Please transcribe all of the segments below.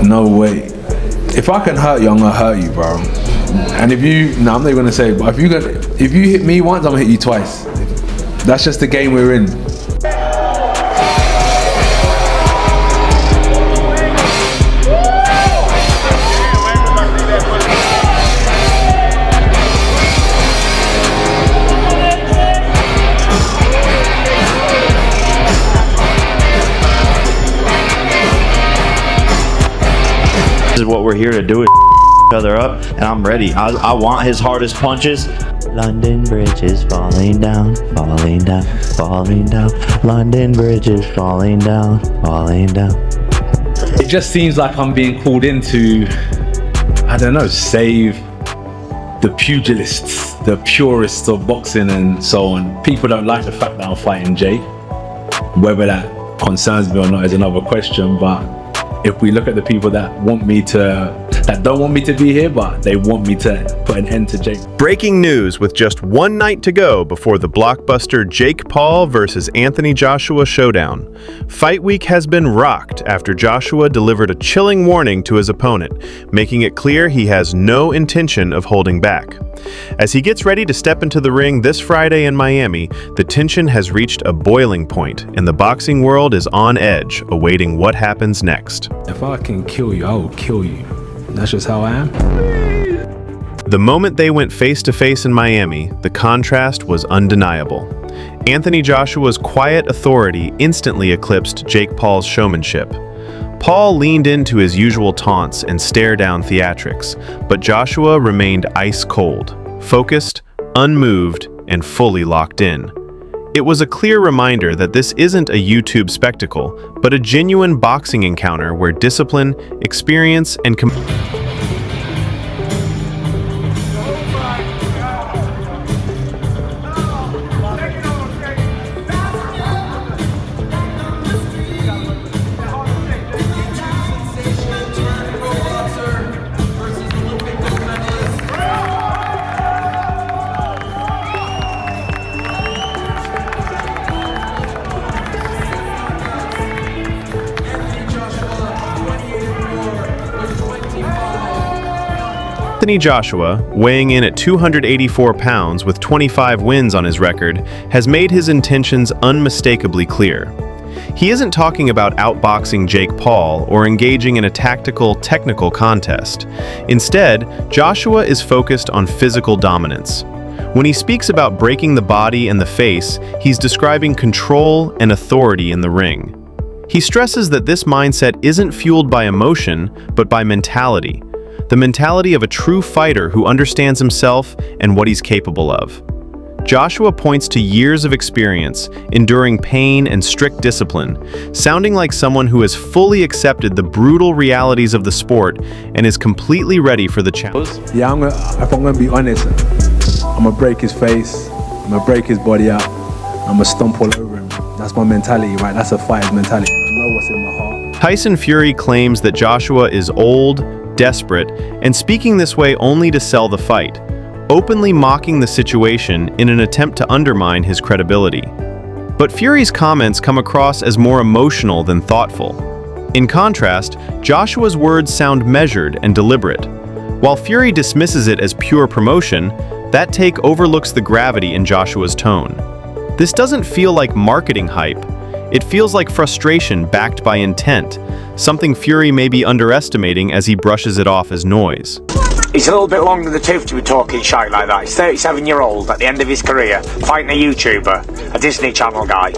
No way. If I can hurt you, I'm gonna hurt you, bro. And if you, no, I'm not gonna say, but if you hit me once, I'm gonna hit you twice. That's just the game we're in. This is what we're here to do, is each other up, and I'm ready. I want his hardest punches. London Bridge is falling down, falling down, falling down. London Bridge is falling down, falling down. It just seems like I'm being called in to, I don't know, save the pugilists, the purists of boxing and so on. People don't like the fact that I'm fighting Jake. Whether that concerns me or not is another question, but if we look at the people that don't want me to be here, but they want me to put an end to Jake. Breaking news with just one night to go before the blockbuster Jake Paul versus Anthony Joshua showdown. Fight week has been rocked after Joshua delivered a chilling warning to his opponent, making it clear he has no intention of holding back. As he gets ready to step into the ring this Friday in Miami, the tension has reached a boiling point, and the boxing world is on edge, awaiting what happens next. If I can kill you, I will kill you. That's just how I am. The moment they went face-to-face in Miami, the contrast was undeniable. Anthony Joshua's quiet authority instantly eclipsed Jake Paul's showmanship. Paul leaned into his usual taunts and stare-down theatrics, but Joshua remained ice-cold, focused, unmoved, and fully locked in. It was a clear reminder that this isn't a YouTube spectacle, but a genuine boxing encounter where discipline, experience, and Anthony Joshua, weighing in at 284 pounds with 25 wins on his record, has made his intentions unmistakably clear. He isn't talking about outboxing Jake Paul or engaging in a tactical, technical contest. Instead, Joshua is focused on physical dominance. When he speaks about breaking the body and the face, he's describing control and authority in the ring. He stresses that this mindset isn't fueled by emotion, but by mentality. The mentality of a true fighter who understands himself and what he's capable of. Joshua points to years of experience, enduring pain and strict discipline, sounding like someone who has fully accepted the brutal realities of the sport and is completely ready for the challenge. Yeah, if I'm gonna be honest, I'm gonna break his face, I'm gonna break his body up, I'm gonna stomp all over him. That's my mentality, right? That's a fighter's mentality. I know what's in my heart. Tyson Fury claims that Joshua is old, desperate, and speaking this way only to sell the fight, openly mocking the situation in an attempt to undermine his credibility. But Fury's comments come across as more emotional than thoughtful. In contrast, Joshua's words sound measured and deliberate. While Fury dismisses it as pure promotion, that take overlooks the gravity in Joshua's tone. This doesn't feel like marketing hype. It feels like frustration backed by intent, something Fury may be underestimating as he brushes it off as noise. He's a little bit long in the tooth to be talking shite like that. He's 37-year-old at the end of his career, fighting a YouTuber, a Disney Channel guy,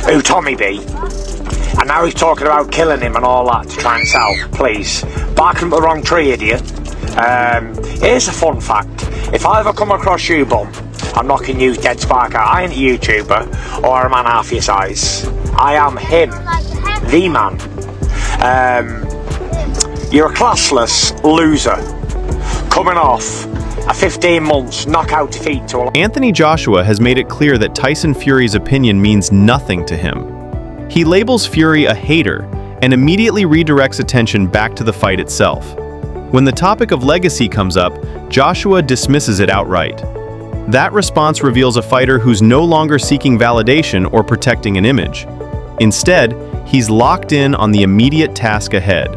who Tommy B. And now he's talking about killing him and all that to try and sell. Please, barking up the wrong tree, idiot. Here's a fun fact. If I ever come across you, bum, I'm knocking you dead spark out. I ain't a YouTuber or a man half your size. I am him, the man. You're a classless loser coming off a 15 months knockout defeat to a... Anthony Joshua has made it clear that Tyson Fury's opinion means nothing to him. He labels Fury a hater and immediately redirects attention back to the fight itself. When the topic of legacy comes up, Joshua dismisses it outright. That response reveals a fighter who's no longer seeking validation or protecting an image. Instead, he's locked in on the immediate task ahead.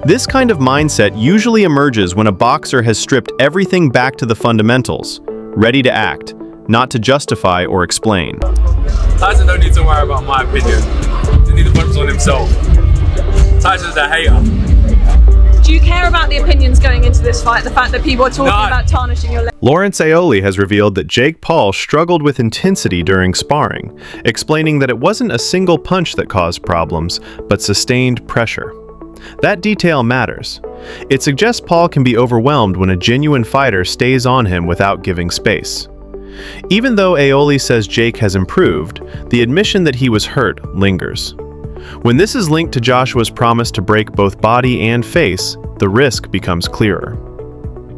This kind of mindset usually emerges when a boxer has stripped everything back to the fundamentals, ready to act, not to justify or explain. Tyson don't need to worry about my opinion. He needs to focus on himself. Tyson's a hater. Do you care about the opinions going into this fight? The fact that people are talking about tarnishing your legacy? Lawrence Aioli has revealed that Jake Paul struggled with intensity during sparring, explaining that it wasn't a single punch that caused problems, but sustained pressure. That detail matters. It suggests Paul can be overwhelmed when a genuine fighter stays on him without giving space. Even though Aioli says Jake has improved, the admission that he was hurt lingers. When this is linked to Joshua's promise to break both body and face, the risk becomes clearer.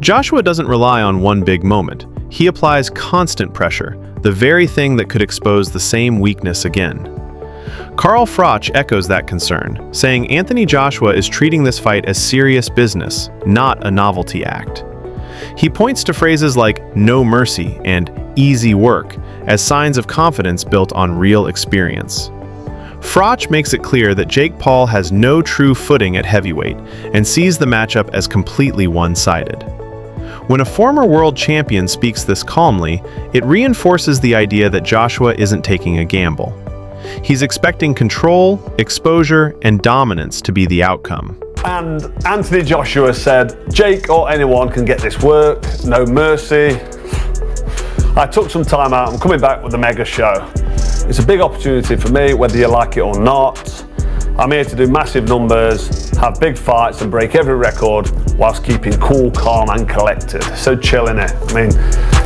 Joshua doesn't rely on one big moment. He applies constant pressure, the very thing that could expose the same weakness again. Carl Froch echoes that concern, saying Anthony Joshua is treating this fight as serious business, not a novelty act. He points to phrases like "no mercy" and "easy work" as signs of confidence built on real experience. Froch makes it clear that Jake Paul has no true footing at heavyweight and sees the matchup as completely one-sided. When a former world champion speaks this calmly, it reinforces the idea that Joshua isn't taking a gamble. He's expecting control, exposure, and dominance to be the outcome. And Anthony Joshua said, Jake or anyone can get this work, no mercy. I took some time out, I'm coming back with a mega show. It's a big opportunity for me, whether you like it or not. I'm here to do massive numbers, have big fights and break every record whilst keeping cool, calm and collected. So chill in it. I mean,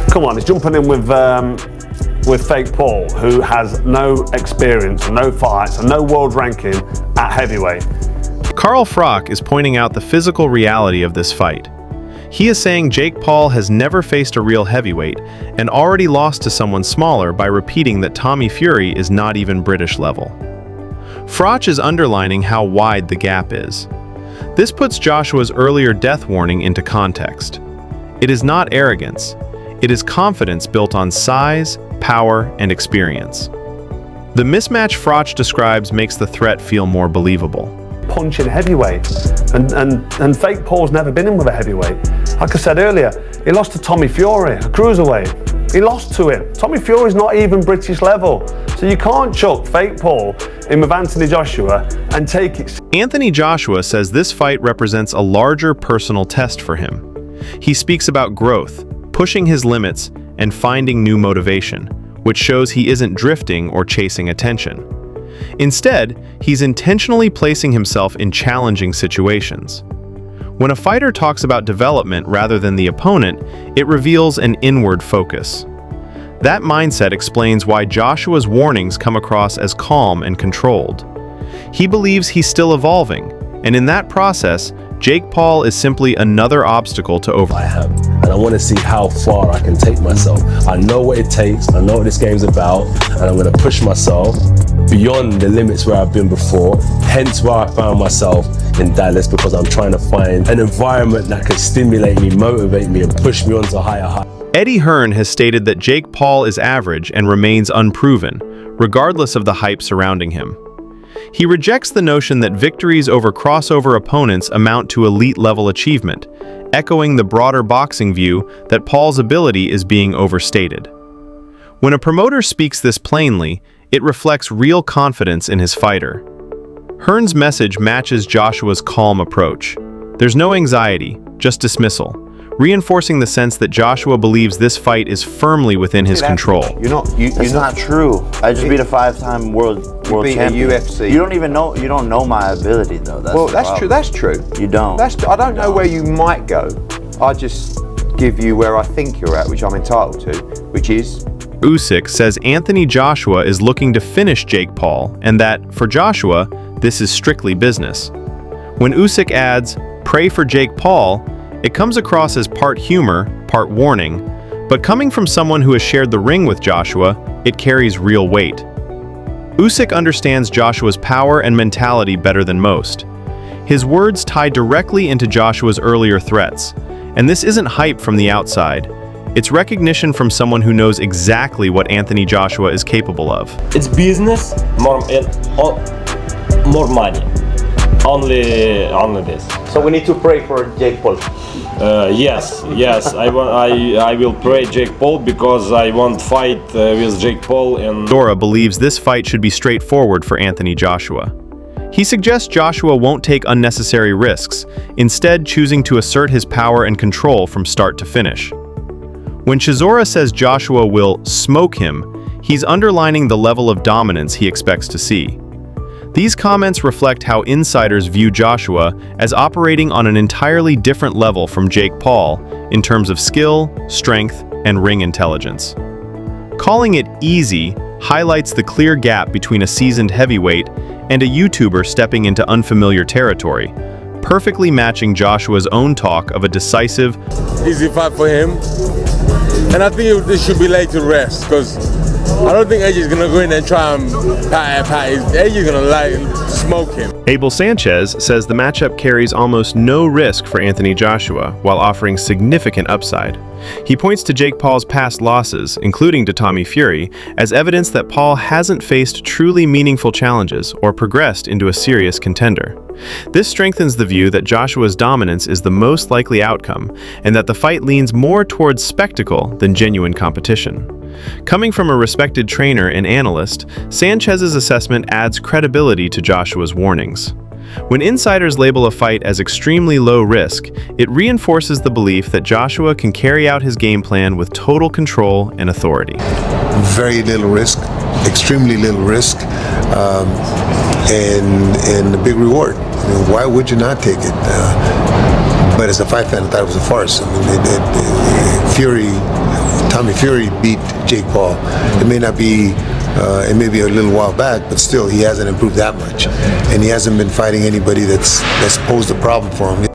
come on, he's jumping in with fake Paul, who has no experience, no fights and no world ranking at heavyweight. Carl Froch is pointing out the physical reality of this fight. He is saying Jake Paul has never faced a real heavyweight and already lost to someone smaller by repeating that Tommy Fury is not even British level. Froch is underlining how wide the gap is. This puts Joshua's earlier death warning into context. It is not arrogance. It is confidence built on size, power, and experience. The mismatch Froch describes makes the threat feel more believable. Punching heavyweight, and fake Paul's never been in with a heavyweight. Like I said earlier, he lost to Tommy Fury, a cruiserweight. He lost to him. Tommy Fury's not even British level, so you can't chuck fake Paul in with Anthony Joshua and take it. Anthony Joshua says this fight represents a larger personal test for him. He speaks about growth, pushing his limits, and finding new motivation, which shows he isn't drifting or chasing attention. Instead, he's intentionally placing himself in challenging situations. When a fighter talks about development rather than the opponent, it reveals an inward focus. That mindset explains why Joshua's warnings come across as calm and controlled. He believes he's still evolving, and in that process, Jake Paul is simply another obstacle to overcome. I have, and I want to see how far I can take myself. I know what it takes, I know what this game's about, and I'm going to push myself beyond the limits where I've been before, hence why I found myself in Dallas, because I'm trying to find an environment that can stimulate me, motivate me, and push me onto higher heights. Eddie Hearn has stated that Jake Paul is average and remains unproven, regardless of the hype surrounding him. He rejects the notion that victories over crossover opponents amount to elite-level achievement, echoing the broader boxing view that Paul's ability is being overstated. When a promoter speaks this plainly, it reflects real confidence in his fighter. Hearn's message matches Joshua's calm approach. There's no anxiety, just dismissal, reinforcing the sense that Joshua believes this fight is firmly within his control. It's not true. I just beat a 5-time world champion. UFC. You don't even know. You don't know my ability though. That's true. That's true. You don't. I don't know where you might go. I just give you where I think you're at, which I'm entitled to, which is. Usyk says Anthony Joshua is looking to finish Jake Paul, and that, for Joshua, this is strictly business. When Usyk adds, "Pray for Jake Paul," it comes across as part humor, part warning, but coming from someone who has shared the ring with Joshua, it carries real weight. Usyk understands Joshua's power and mentality better than most. His words tie directly into Joshua's earlier threats, and this isn't hype from the outside. It's recognition from someone who knows exactly what Anthony Joshua is capable of. It's business. more money. Only this. So we need to pray for Jake Paul. Yes. I will pray Jake Paul because I want fight with Jake Paul and. Dora believes this fight should be straightforward for Anthony Joshua. He suggests Joshua won't take unnecessary risks, instead choosing to assert his power and control from start to finish. When Chisora says Joshua will smoke him, he's underlining the level of dominance he expects to see. These comments reflect how insiders view Joshua as operating on an entirely different level from Jake Paul in terms of skill, strength, and ring intelligence. Calling it easy highlights the clear gap between a seasoned heavyweight and a YouTuber stepping into unfamiliar territory, perfectly matching Joshua's own talk of a decisive, easy fight for him. And I think this should be laid to rest, because I don't think AJ's gonna go in and try and pat. AJ's gonna smoke him. Abel Sanchez says the matchup carries almost no risk for Anthony Joshua while offering significant upside. He points to Jake Paul's past losses, including to Tommy Fury, as evidence that Paul hasn't faced truly meaningful challenges or progressed into a serious contender. This strengthens the view that Joshua's dominance is the most likely outcome, and that the fight leans more towards spectacle than genuine competition. Coming from a respected trainer and analyst, Sanchez's assessment adds credibility to Joshua's warnings. When insiders label a fight as extremely low risk, it reinforces the belief that Joshua can carry out his game plan with total control and authority. Very little risk, extremely little risk, and a big reward. I mean, why would you not take it? But as a fight fan, I thought it was a farce. Tommy Fury beat Jake Paul. It may not be, it may be a little while back, but still, he hasn't improved that much, and he hasn't been fighting anybody that's posed a problem for him.